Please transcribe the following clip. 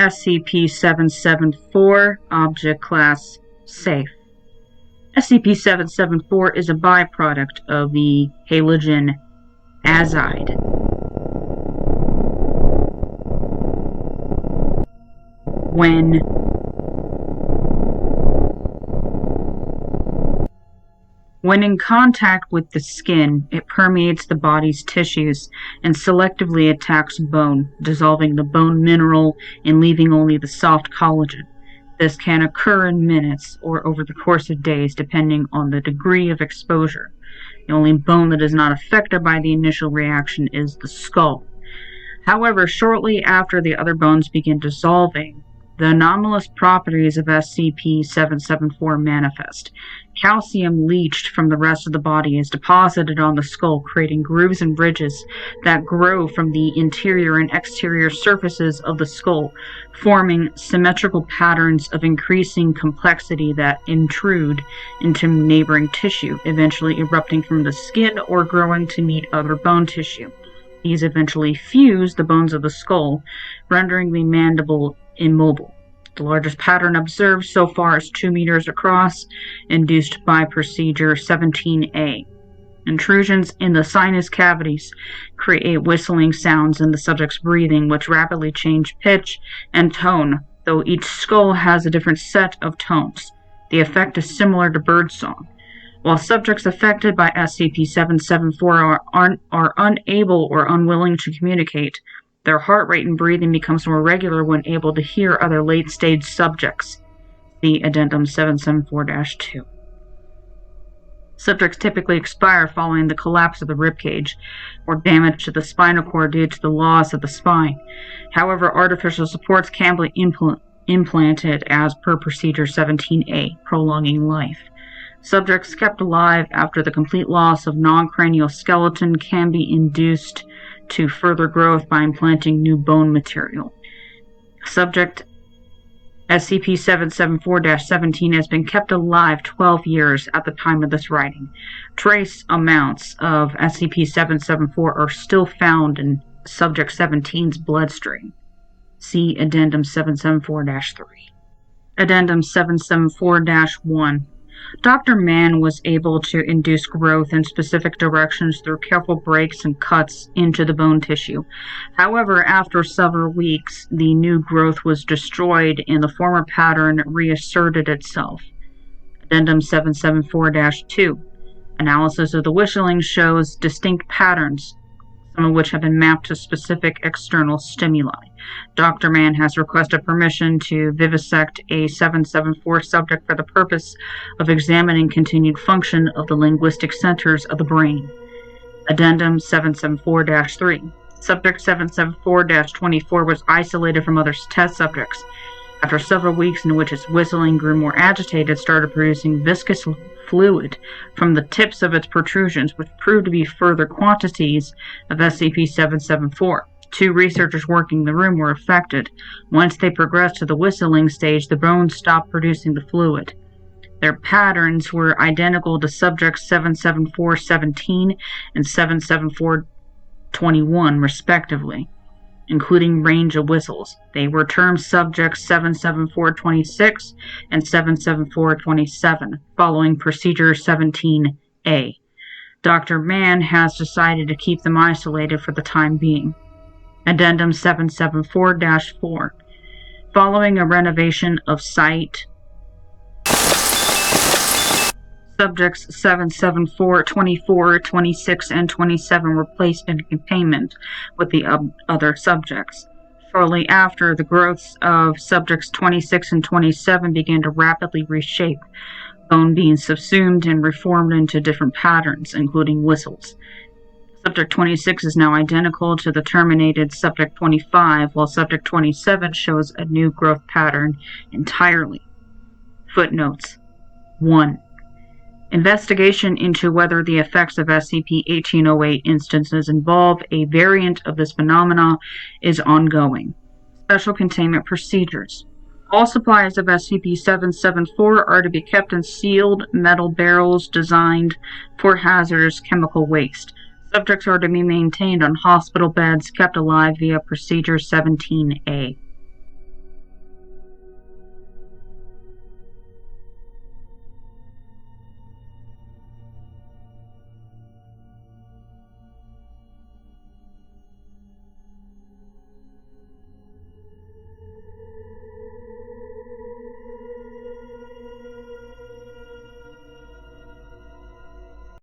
SCP-774, Object Class Safe. SCP-774 is a byproduct of the halogen azide. When in contact with the skin, it permeates the body's tissues and selectively attacks bone, dissolving the bone mineral and leaving only the soft collagen. This can occur in minutes or over the course of days, depending on the degree of exposure. The only bone that is not affected by the initial reaction is the skull. However, shortly after the other bones begin dissolving, the anomalous properties of SCP-774 manifest. Calcium leached from the rest of the body is deposited on the skull, creating grooves and ridges that grow from the interior and exterior surfaces of the skull, forming symmetrical patterns of increasing complexity that intrude into neighboring tissue, eventually erupting from the skin or growing to meet other bone tissue. These eventually fuse the bones of the skull, rendering the mandible immobile. The largest pattern observed so far is 2 meters across, induced by Procedure 17A. Intrusions in the sinus cavities create whistling sounds in the subject's breathing, which rapidly change pitch and tone, though each skull has a different set of tones. The effect is similar to birdsong. While subjects affected by SCP-774 are unable or unwilling to communicate, their heart rate and breathing becomes more regular when able to hear other late-stage subjects. See Addendum 774-2. Subjects typically expire following the collapse of the ribcage or damage to the spinal cord due to the loss of the spine. However, artificial supports can be implanted as per Procedure 17A, prolonging life. Subjects kept alive after the complete loss of non-cranial skeleton can be induced to further growth by implanting new bone material. Subject SCP-774-17 has been kept alive 12 years at the time of this writing. Trace amounts of SCP-774 are still found in Subject 17's bloodstream. See Addendum 774-3. Addendum 774-1. Dr. Mann was able to induce growth in specific directions through careful breaks and cuts into the bone tissue. However, after several weeks, the new growth was destroyed and the former pattern reasserted itself. Addendum 774-2. Analysis of the Whistlebones shows distinct patterns, some of which have been mapped to specific external stimuli. Dr. Mann has requested permission to vivisect a 774 subject for the purpose of examining continued function of the linguistic centers of the brain. Addendum 774-3. Subject 774-24 was isolated from other test subjects. After several weeks in which its whistling grew more agitated, it started producing viscous fluid from the tips of its protrusions, which proved to be further quantities of SCP-774. 2 researchers working the room were affected. Once they progressed to the whistling stage, the bones stopped producing the fluid. Their patterns were identical to Subjects 774-17 and 774-21, respectively, including range of whistles. They were termed Subjects 774-26 and 774-27, following Procedure 17A. Dr. Mann has decided to keep them isolated for the time being. Addendum 774-4. Following a renovation of site, Subjects 774, 24, 26, and 27 were placed in containment with the other subjects. Shortly after, the growths of Subjects 26 and 27 began to rapidly reshape, bone being subsumed and reformed into different patterns, including whistles. Subject 26 is now identical to the terminated Subject 25, while Subject 27 shows a new growth pattern entirely. Footnotes 1. Investigation into whether the effects of SCP-1808 instances involve a variant of this phenomena is ongoing. Special containment procedures. All supplies of SCP-774 are to be kept in sealed metal barrels designed for hazardous chemical waste. Subjects are to be maintained on hospital beds kept alive via Procedure 17A.